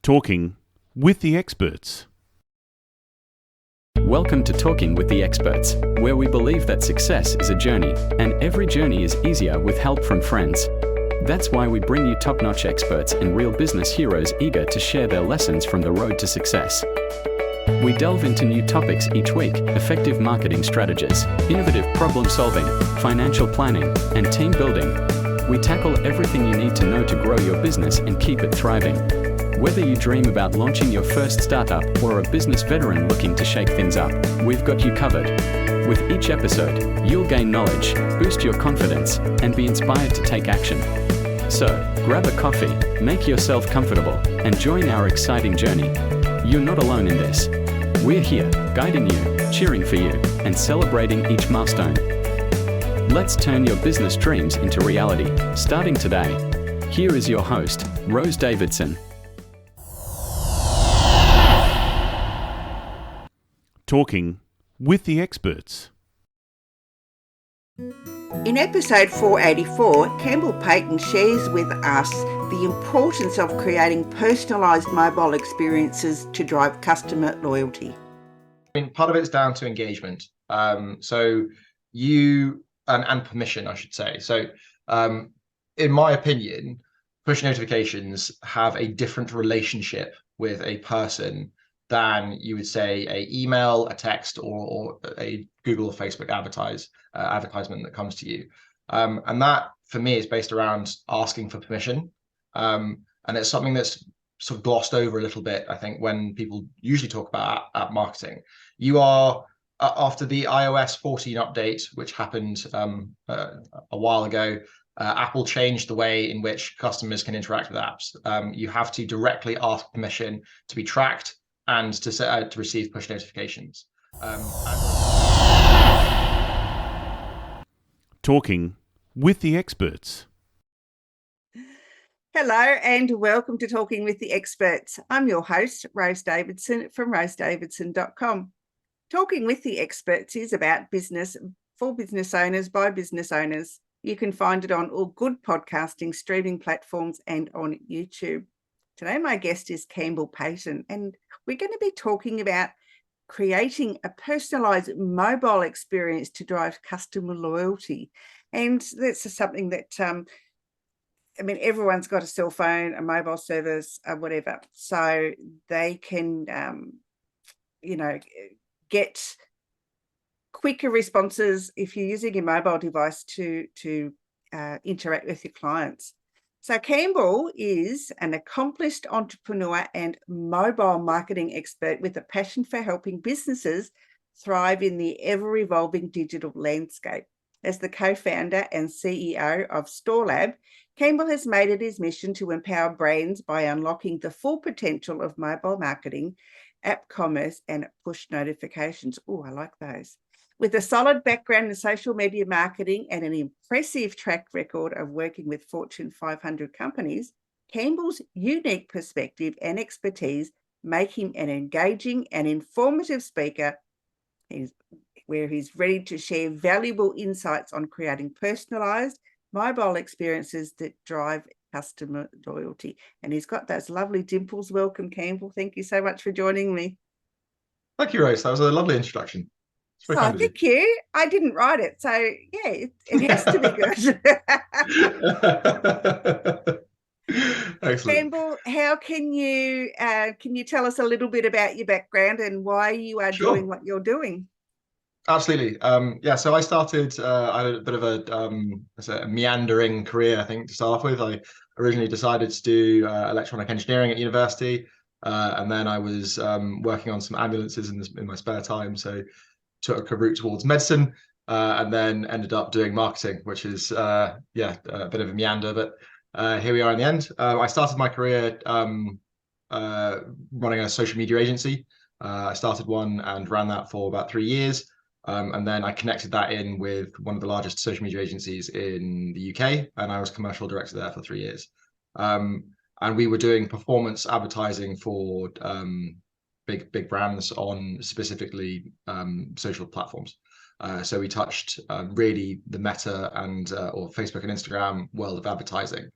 Talking with the experts. Welcome to Talking with the Experts, where we believe that success is a journey, and every journey is easier with help from friends. That's why we bring you top-notch experts and real business heroes eager to share their lessons from the road to success. We delve into new topics each week: effective marketing strategies, innovative problem solving, financial planning, and team building. We tackle everything you need to know to grow your business and keep it thriving. Whether you dream about launching your first startup or are a business veteran looking to shake things up, we've got you covered. With each episode, you'll gain knowledge, boost your confidence, and be inspired to take action. So, grab a coffee, make yourself comfortable, and join our exciting journey. You're not alone in this. We're here, guiding you, cheering for you, and celebrating each milestone. Let's turn your business dreams into reality, starting today. Here is your host, Rose Davidson. Talking with the experts. In episode 484, Campbell Paton shares with us the importance of creating personalised mobile experiences to drive customer loyalty. I mean, part of it's down to engagement. So you and permission, I should say. So in my opinion, push notifications have a different relationship with a person than you would say a email, a text, or a Google or Facebook advertisement that comes to you. And that, for me, is based around asking for permission. And it's something that's sort of glossed over a little bit, I think, when people usually talk about app marketing. You are, after the iOS 14 update, which happened a while ago, Apple changed the way in which customers can interact with apps. You have to directly ask permission to be tracked and to receive push notifications. Talking with the experts. Hello and welcome to Talking with the Experts. I'm your host, Rose Davidson from rosedavidson.com. Talking with the Experts is about business for business owners by business owners. You can find it on all good podcasting streaming platforms and on YouTube. Today, my guest is Campbell Paton, and we're going to be talking about creating a personalised mobile experience to drive customer loyalty. And that's something that, everyone's got a cell phone, a mobile service, whatever. So they can, get quicker responses if you're using your mobile device to interact with your clients. So Campbell is an accomplished entrepreneur and mobile marketing expert with a passion for helping businesses thrive in the ever-evolving digital landscape. As the co-founder and CEO of StoreLab, Campbell has made it his mission to empower brands by unlocking the full potential of mobile marketing, app commerce, and push notifications. Oh, I like those. With a solid background in social media marketing and an impressive track record of working with Fortune 500 companies, Campbell's unique perspective and expertise make him an engaging and informative speaker where he's ready to share valuable insights on creating personalised mobile experiences that drive customer loyalty. And he's got those lovely dimples. Welcome, Campbell. Thank you so much for joining me. Thank you, Rose. That was a lovely introduction. Oh, thank you. I didn't write it, so yeah, it has to be good. Excellent. Campbell, how can you tell us a little bit about your background and why you are doing what you're doing? Absolutely. So I started, I had a bit of a meandering career, I think, to start off with. I originally decided to do electronic engineering at university, and then I was working on some ambulances in my spare time, so took a route towards medicine, and then ended up doing marketing, which is a bit of a meander, but here we are in the end. I started my career running a social media agency. I started one and ran that for about 3 years. And then I connected that in with one of the largest social media agencies in the UK, and I was commercial director there for 3 years. And we were doing performance advertising for big brands on specifically social platforms. So we touched really the Meta and or Facebook and Instagram world of advertising.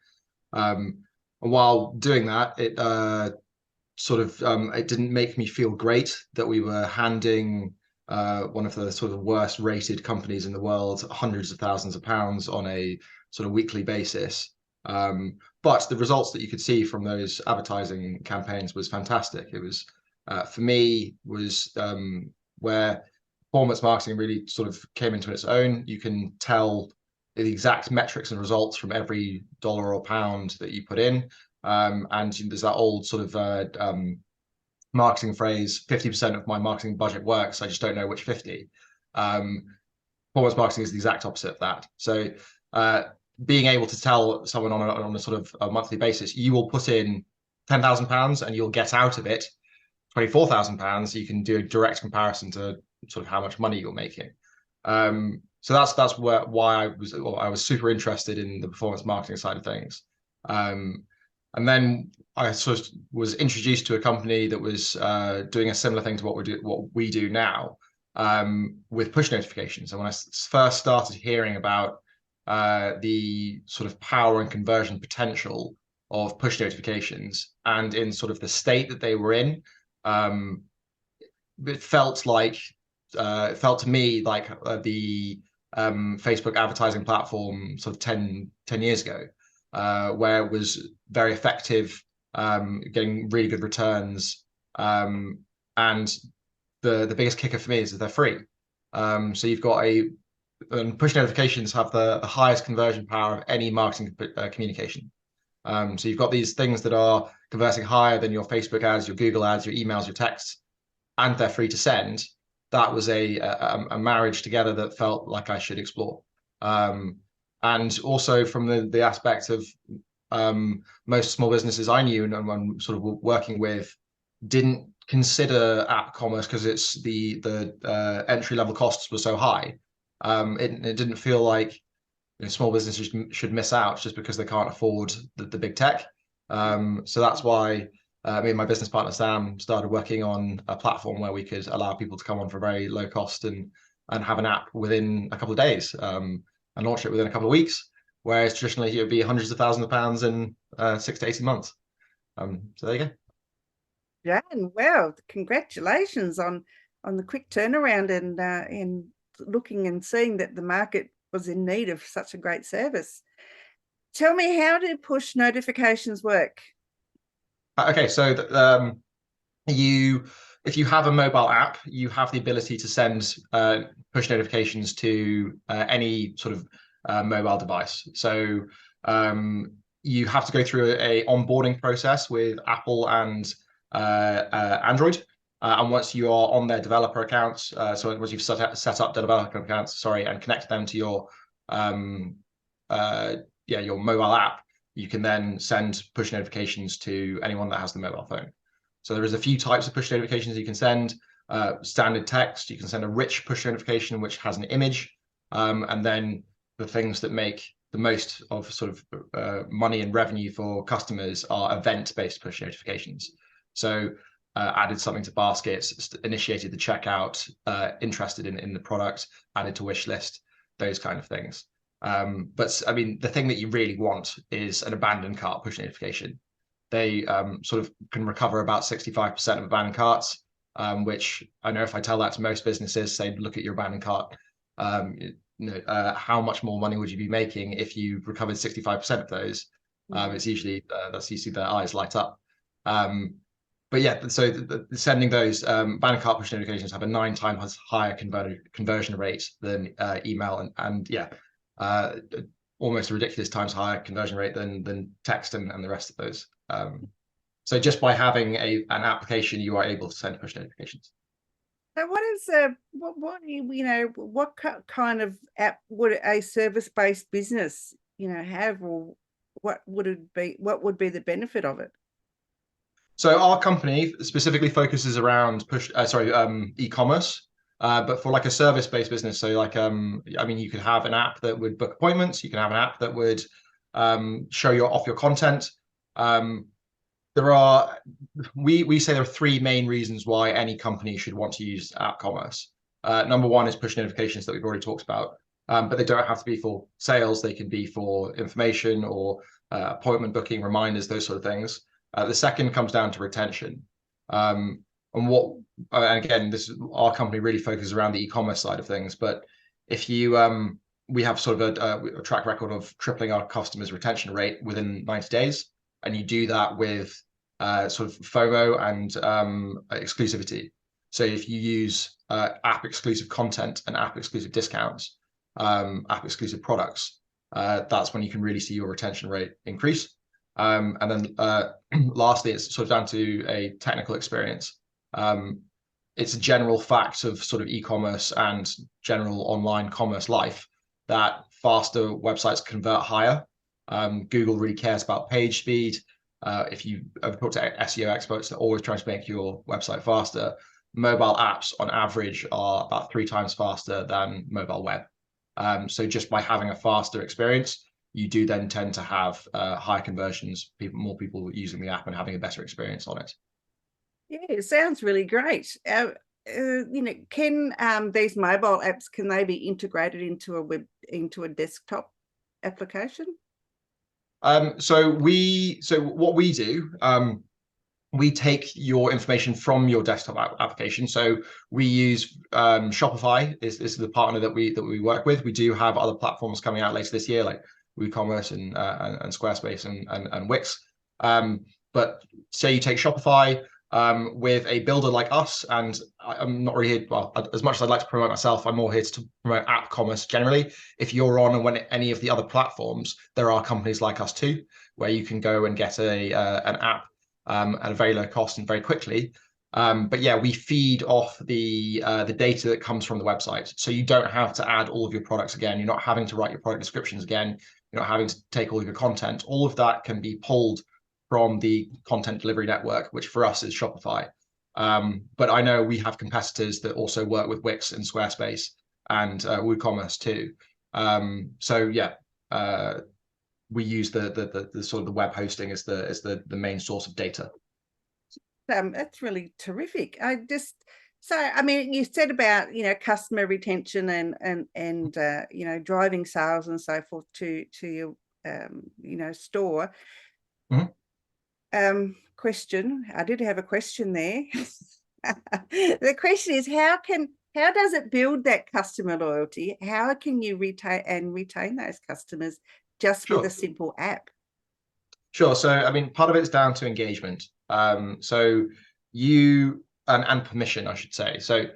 And while doing that, sort of it didn't make me feel great that we were handing one of the sort of worst rated companies in the world hundreds of thousands of pounds on a sort of weekly basis. But the results that you could see from those advertising campaigns was fantastic. It was, for me, was where performance marketing really sort of came into its own. You can tell the exact metrics and results from every dollar or pound that you put in. And there's that old sort of marketing phrase, 50% of my marketing budget works, I just don't know which 50. Performance marketing is the exact opposite of that. So being able to tell someone on a sort of a monthly basis, you will put in £10,000 and you'll get out of it £24,000, you can do a direct comparison to sort of how much money you're making. So that's why I was super interested in the performance marketing side of things. And then I sort of was introduced to a company that was doing a similar thing to what we do now, with push notifications. And when I first started hearing about the sort of power and conversion potential of push notifications, and in sort of the state that they were in, it felt to me like the Facebook advertising platform sort of 10 years ago, where it was very effective, getting really good returns. And the biggest kicker for me is that they're free. So you've got and push notifications have the highest conversion power of any marketing communication. So you've got these things that are converting higher than your Facebook ads, your Google ads, your emails, your texts, and they're free to send. That was a marriage together that felt like I should explore. And also from the aspect of most small businesses I knew and I'm sort of working with didn't consider app commerce because it's the entry level costs were so high. It didn't feel like small businesses should miss out just because they can't afford the big tech. So that's why me and my business partner Sam started working on a platform where we could allow people to come on for very low cost and have an app within a couple of days, and launch it within a couple of weeks, whereas traditionally it would be hundreds of thousands of pounds in 6 to 18 months. So there you go. Jan, wow, congratulations on the quick turnaround and in looking and seeing that the market was in need of such a great service. Tell me, how do push notifications work? Okay, so if you have a mobile app, you have the ability to send push notifications to any sort of mobile device. So you have to go through a onboarding process with Apple and Android. And once you are on their developer accounts, so once you've set up developer accounts, and connect them to your your mobile app, you can then send push notifications to anyone that has the mobile phone. So there is a few types of push notifications you can send. Standard text, you can send a rich push notification which has an image, and then the things that make the most of sort of money and revenue for customers are event-based push notifications. So added something to baskets, initiated the checkout, interested in the product, added to wish list, those kind of things. But I mean, the thing that you really want is an abandoned cart push notification. They sort of can recover about 65% of abandoned carts, which I know if I tell that to most businesses, say, look at your abandoned cart, how much more money would you be making if you recovered 65% of those? It's usually that's usually their eyes light up. But yeah, so sending those abandoned cart push notifications have a 9 times higher conversion rate than email, and almost a ridiculous times higher conversion rate than text and the rest of those. So just by having an application, you are able to send push notifications. So what is what kind of app would a service-based business have, or what would it be? What would be the benefit of it? So our company specifically focuses around e-commerce, but for like a service-based business. So like, you could have an app that would book appointments. You can have an app that would show off your content. We say there are 3 main reasons why any company should want to use app commerce. Number 1 is push notifications that we've already talked about, but they don't have to be for sales. They can be for information or appointment booking, reminders, those sort of things. The second comes down to retention. And what, and again, our company really focuses around the e-commerce side of things. But if you, we have sort of a track record of tripling our customers' retention rate within 90 days. And you do that with sort of FOMO and exclusivity. So if you use app exclusive content and app exclusive discounts, app exclusive products, that's when you can really see your retention rate increase. And then lastly, it's sort of down to a technical experience. It's a general fact of sort of e-commerce and general online commerce life that faster websites convert higher. Google really cares about page speed. If you ever talk to SEO experts, they're always trying to make your website faster. Mobile apps on average are about 3 times faster than mobile web. So just by having a faster experience, you do then tend to have higher conversions, more people using the app and having a better experience on it. Yeah, it sounds really great. You know, can these mobile apps, can they be integrated into a desktop application? So what we do, we take your information from your desktop application. So we use Shopify is the partner that we work with. We do have other platforms coming out later this year, like WooCommerce and Squarespace and Wix. But say you take Shopify with a builder like us, and I'm not really here, well, as much as I'd like to promote myself, I'm more here to promote app commerce generally. If you're on any of the other platforms, there are companies like us too, where you can go and get an app at a very low cost and very quickly. But yeah, we feed off the data that comes from the website. So you don't have to add all of your products again. You're not having to write your product descriptions again. You're not having to take all of your content. All of that can be pulled from the content delivery network, which for us is Shopify. But I know we have competitors that also work with Wix and Squarespace and WooCommerce too. So yeah, we use the sort of the web hosting as the main source of data. That's really terrific. So I mean, you said about, you know, customer retention and you know, driving sales and so forth to your you know, store. Mm-hmm. Question. I did have a question there. The question is, how does it build that customer loyalty? How can you retain those customers just with a simple app? Sure. So I mean, part of it's down to engagement. So you and permission, I should say. So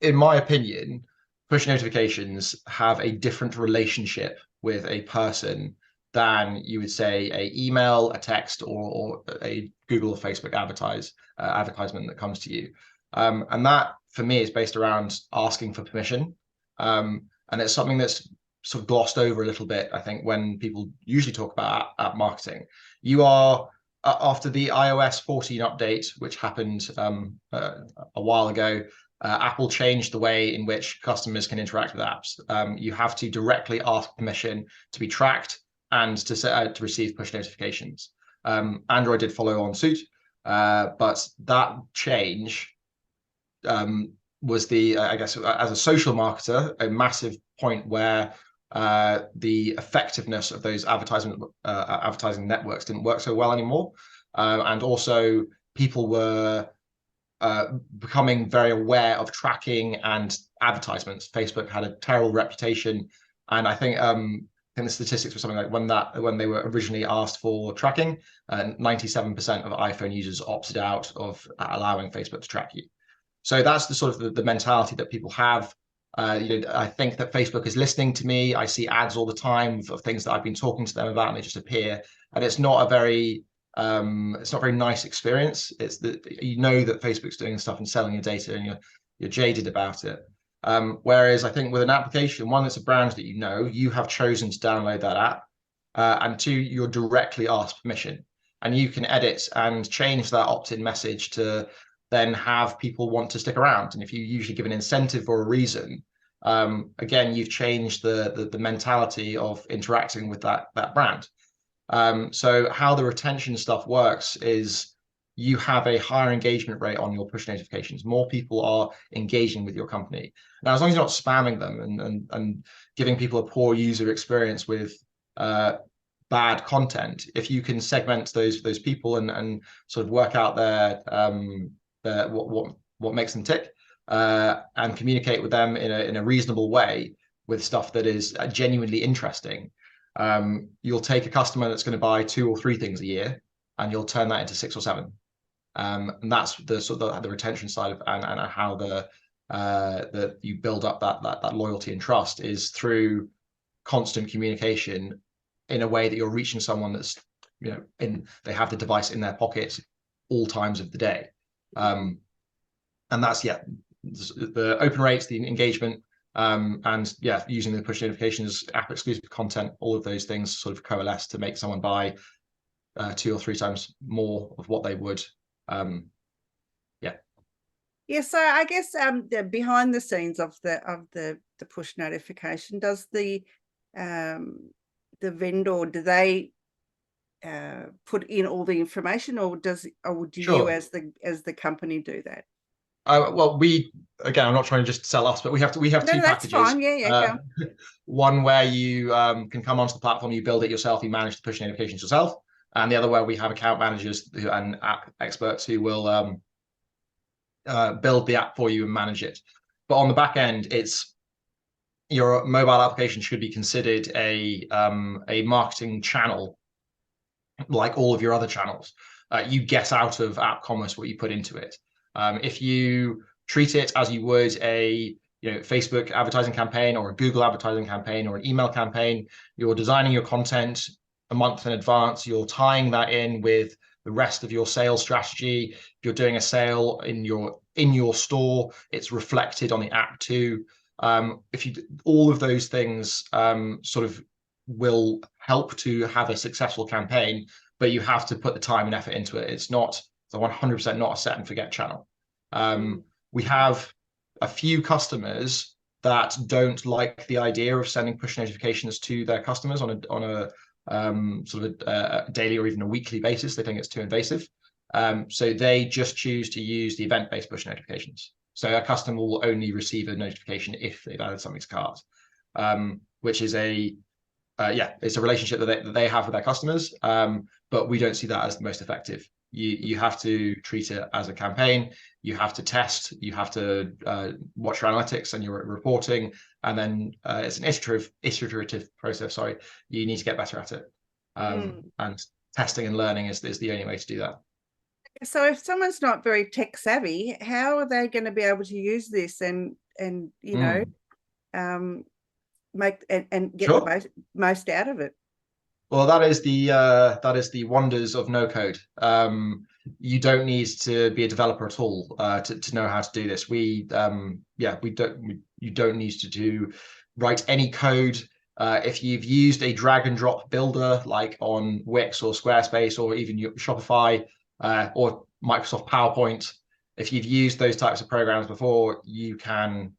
in my opinion, push notifications have a different relationship with a person than you would say a email, a text, or a Google or Facebook advertisement that comes to you. And that for me is based around asking for permission. And it's something that's sort of glossed over a little bit, I think, when people usually talk about app marketing. You are, after the iOS 14 update, which happened a while ago, Apple changed the way in which customers can interact with apps. You have to directly ask permission to be tracked and to receive push notifications. Android did follow on suit, but that change was I guess, as a social marketer, a massive point where the effectiveness of those advertising networks didn't work so well anymore. And also people were becoming very aware of tracking and advertisements. Facebook had a terrible reputation. And I think the statistics were something like when they were originally asked for tracking, 97% of iPhone users opted out of allowing Facebook to track you. So that's the sort of the mentality that people have. You know, I think that Facebook is listening to me. I see ads all the time of things that I've been talking to them about, and they just appear. And it's not a very nice experience. It's that you know that Facebook's doing stuff and selling your data, and you're jaded about it. Whereas I think with an application, one, that's a brand that you have chosen to download that app, and two, you're directly asked permission, and you can edit and change that opt-in message to then have people want to stick around. And if you usually give an incentive or a reason, again, you've changed the mentality of interacting with that brand. So how the retention stuff works is you have a higher engagement rate on your push notifications. More people are engaging with your company. Now, as long as you're not spamming them and giving people a poor user experience with bad content, if you can segment those people and sort of work out their what makes them tick, and communicate with them in a reasonable way with stuff that is genuinely interesting, you'll take a customer that's going to buy 2 or 3 things a year, and you'll turn that into 6 or 7. And that's the sort of the retention side of and how you build up that loyalty and trust is through constant communication in a way that you're reaching someone that's, you know, they have the device in their pocket all times of the day. And that's, the open rates, the engagement, and using the push notifications, app exclusive content, all of those things sort of coalesce to make someone buy 2 or 3 times more of what they would. So I guess the behind the scenes of the push notification, does the vendor, do they put in all the information, or do you as the company do that? Well, I'm not trying to just sell us, but we have 2 packages. That's fine. Go. One where you can come onto the platform, you build it yourself, you manage the push notifications yourself, and the other where we have account managers and app experts who will build the app for you and manage it. But on the back end, your mobile application should be considered a marketing channel like all of your other channels. You get out of app commerce what you put into it. If you treat it as you would a Facebook advertising campaign or a Google advertising campaign or an email campaign, you're designing your content a month in advance. You're tying that in with the rest of your sales strategy. If you're doing a sale in your store, it's reflected on the app too. If you all of those things sort of will help to have a successful campaign, but you have to put the time and effort into it. It's 100% not a set and forget channel. We have a few customers that don't like the idea of sending push notifications to their customers on a sort of a daily or even a weekly basis. They think it's too invasive. So they just choose to use the event-based push notifications. So a customer will only receive a notification if they've added something to cart, which is it's a relationship that they have with their customers. But we don't see that as the most effective. You have to treat it as a campaign. You have to test. You have to watch your analytics and your reporting, and then it's an iterative process. Sorry, you need to get better at it. And testing and learning is the only way to do that. So if someone's not very tech savvy, how are they going to be able to use this and make and get the most out of it? Well, that is the wonders of no code. You don't need to be a developer at all to know how to do this. You don't need to write any code. If you've used a drag and drop builder like on Wix or Squarespace or even Shopify or Microsoft PowerPoint, if you've used those types of programs before, you can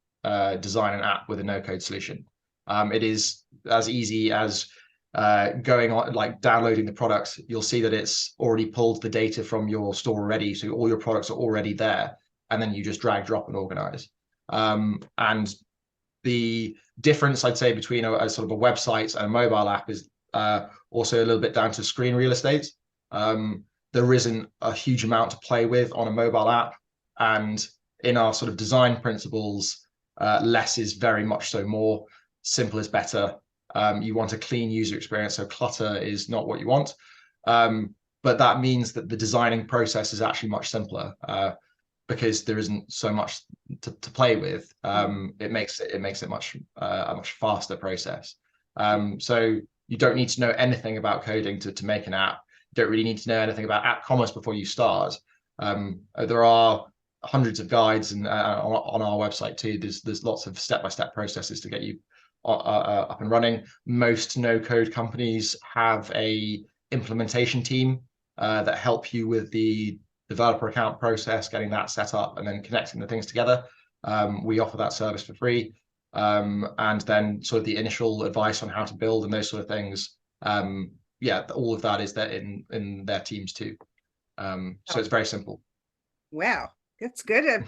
design an app with a no code solution. It is as easy as going on, like downloading the product. You'll see that it's already pulled the data from your store already, so all your products are already there, and then you just drag, drop, and organize. And the difference, I'd say, between a sort of a website and a mobile app is also a little bit down to screen real estate. There isn't a huge amount to play with on a mobile app, and in our sort of design principles, less is very much so more. Simple is better. You want a clean user experience, so clutter is not what you want. But that means that the designing process is actually much simpler because there isn't so much to play with. It makes it much a much faster process. So you don't need to know anything about coding to make an app. You don't really need to know anything about app commerce before you start. There are hundreds of guides and on our website too. There's lots of step-by-step processes to get you up and running. Most no-code companies have a implementation team that help you with the developer account process, getting that set up and then connecting the things together. We offer that service for free, and then sort of the initial advice on how to build and those sort of things. All of that is there in their teams too. So it's very simple. Wow, that's good. I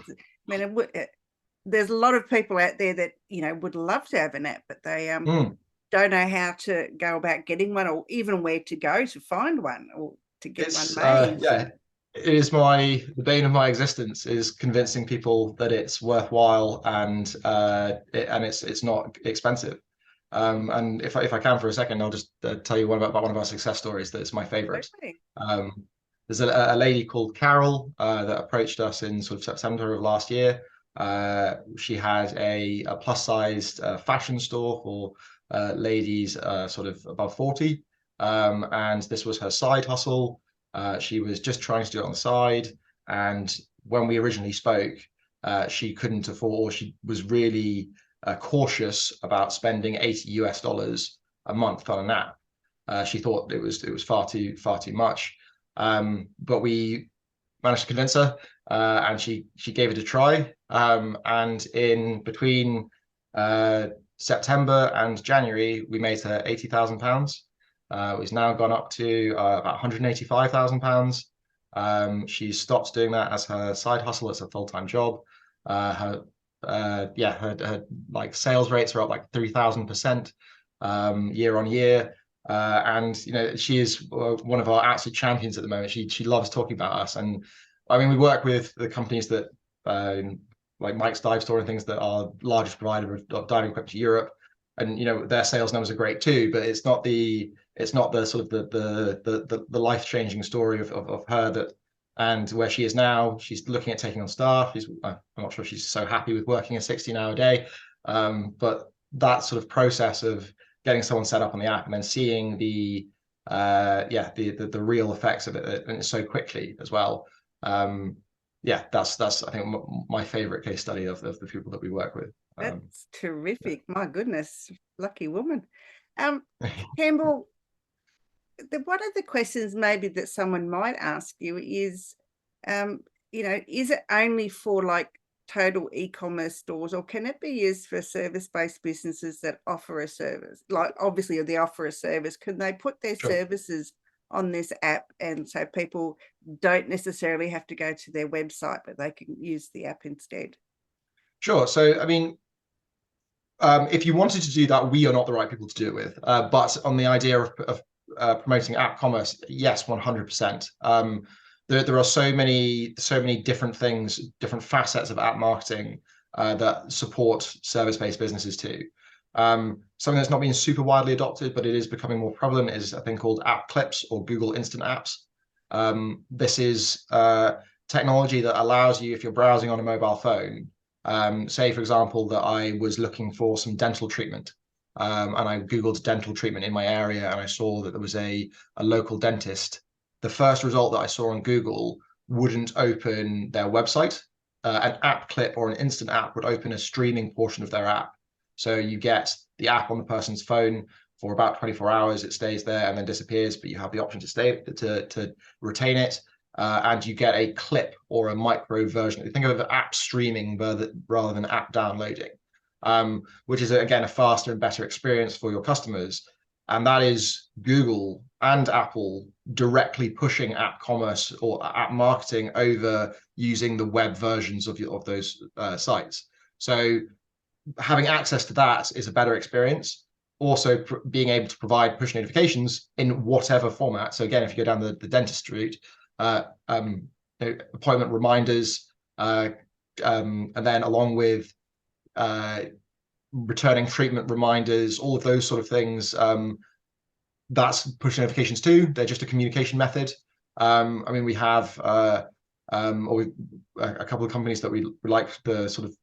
mean, there's a lot of people out there that would love to have an app, but they don't know how to go about getting one, or even where to go to find one, or to get one made. Yeah, it is the bane of my existence, is convincing people that it's worthwhile and it's not expensive. And if I can for a second, I'll just tell you about one of our success stories that's my favorite. There's a lady called Carol that approached us in sort of September of last year. She had a plus-sized fashion store for ladies sort of above 40. And this was her side hustle. She was just trying to do it on the side. And when we originally spoke, she couldn't afford, or she was really cautious about spending $80 a month on an app. She thought it was far too much. But we managed to convince her, and she gave it a try. And in between September and January, we made her £80,000. It's now gone up to about £185,000. She's stopped doing that as her side hustle. It's a full-time job. Her like sales rates are up like 3,000% year on year. And you know, she is one of our absolute champions at the moment. She loves talking about us. And I mean, we work with the companies that like Mike's Dive Store and things that are largest provider of diving equipment to Europe. And you know, their sales numbers are great too, but it's not the sort of the life-changing story of her that, and where she is now. She's looking at taking on staff. I'm not sure she's so happy with working a 16-hour day, but that sort of process of getting someone set up on the app and then seeing the real effects of it, and so quickly as well. That's I think my favorite case study of the people that we work with. That's terrific. My goodness, lucky woman. Campbell, one of the questions maybe that someone might ask you is, is it only for like total e-commerce stores, or can it be used for service-based businesses that offer a service? Like obviously they offer a service. Can they put their services on this app, and so people don't necessarily have to go to their website, but they can use the app instead? Sure. So, I mean, if you wanted to do that, we are not the right people to do it with. But on the idea of promoting app commerce, yes, 100%. There are so many different things, different facets of app marketing that support service-based businesses too. Something that's not been super widely adopted, but it is becoming more prevalent, is a thing called app clips or Google Instant Apps. This is technology that allows you, if you're browsing on a mobile phone, say, for example, that I was looking for some dental treatment, and I Googled dental treatment in my area, and I saw that there was a local dentist. The first result that I saw on Google wouldn't open their website. An app clip or an instant app would open a streaming portion of their app. So you get the app on the person's phone for about 24 hours. It stays there and then disappears, but you have the option to retain it. And you get a clip or a micro version. Think of app streaming rather than app downloading, which is, again, a faster and better experience for your customers. And that is Google and Apple directly pushing app commerce or app marketing over using the web versions of those sites. So having access to that is a better experience. Also, being able to provide push notifications in whatever format. So again, if you go down the dentist route, appointment reminders, and then along with returning treatment reminders, all of those sort of things, that's push notifications too. They're just a communication method. I mean, we have a couple of companies that we like the sort of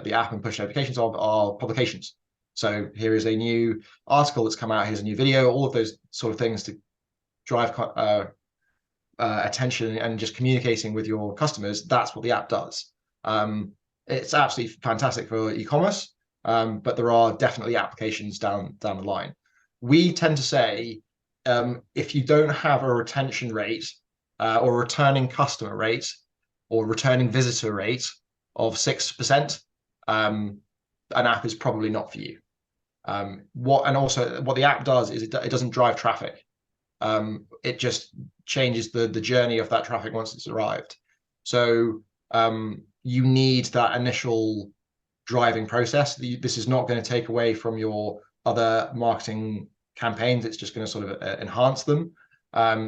the app and push notifications of are publications. So here is a new article that's come out, here's a new video, all of those sort of things to drive attention and just communicating with your customers. That's what the app does. It's absolutely fantastic for e-commerce, but there are definitely applications down the line. We tend to say, if you don't have a retention rate or returning customer rate or returning visitor rate of 6%, an app is probably not for you. What the app does is it doesn't drive traffic. It just changes the journey of that traffic once it's arrived. So you need that initial driving process. This is not going to take away from your other marketing campaigns. It's just going to sort of enhance them.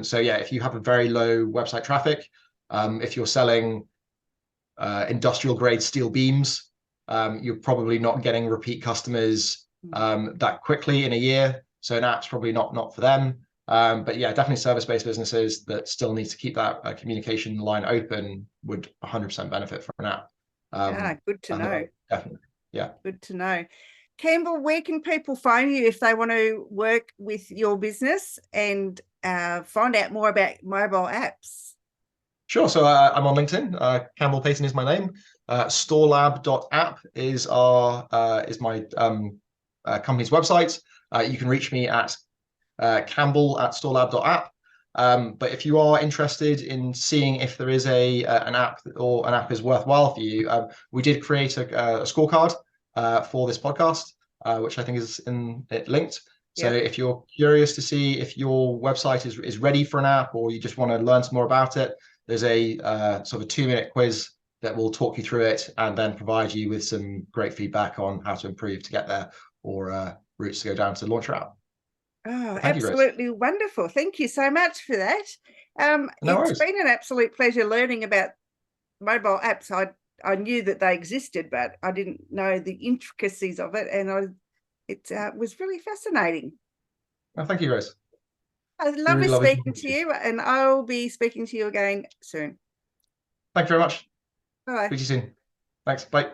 So yeah, if you have a very low website traffic, if you're selling industrial grade steel beams, you're probably not getting repeat customers that quickly in a year. So an app's probably not for them. But yeah, definitely service-based businesses that still need to keep that communication line open would 100% benefit from an app. Good to know. Definitely, yeah. Good to know. Campbell, where can people find you if they want to work with your business and find out more about mobile apps? Sure. So I'm on LinkedIn. Campbell Paton is my name. Storelab.app is my company's website. You can reach me at campbell@storelab.app. But if you are interested in seeing if there is an app or an app is worthwhile for you, we did create a scorecard for this podcast, which I think is linked. So if you're curious to see if your website is ready for an app, or you just want to learn some more about it, there's a sort of a 2-minute quiz that will talk you through it and then provide you with some great feedback on how to improve to get there, or routes to go down to launch your app. Oh, absolutely wonderful. Thank you so much for that. It's been an absolute pleasure learning about mobile apps. I knew that they existed, but I didn't know the intricacies of it, and it was really fascinating. Well, thank you, Rose. Lovely speaking to you, and I'll be speaking to you again soon. Thank you very much. Bye. Speak to you soon. Thanks. Bye.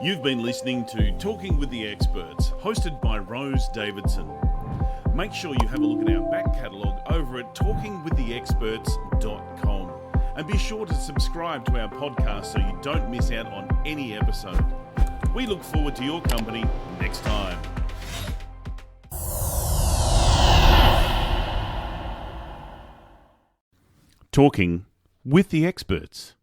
You've been listening to Talking with the Experts, hosted by Rose Davidson. Make sure you have a look at our back catalogue over at talkingwiththeexperts.com, and be sure to subscribe to our podcast so you don't miss out on any episode. We look forward to your company next time. Talking with the Experts.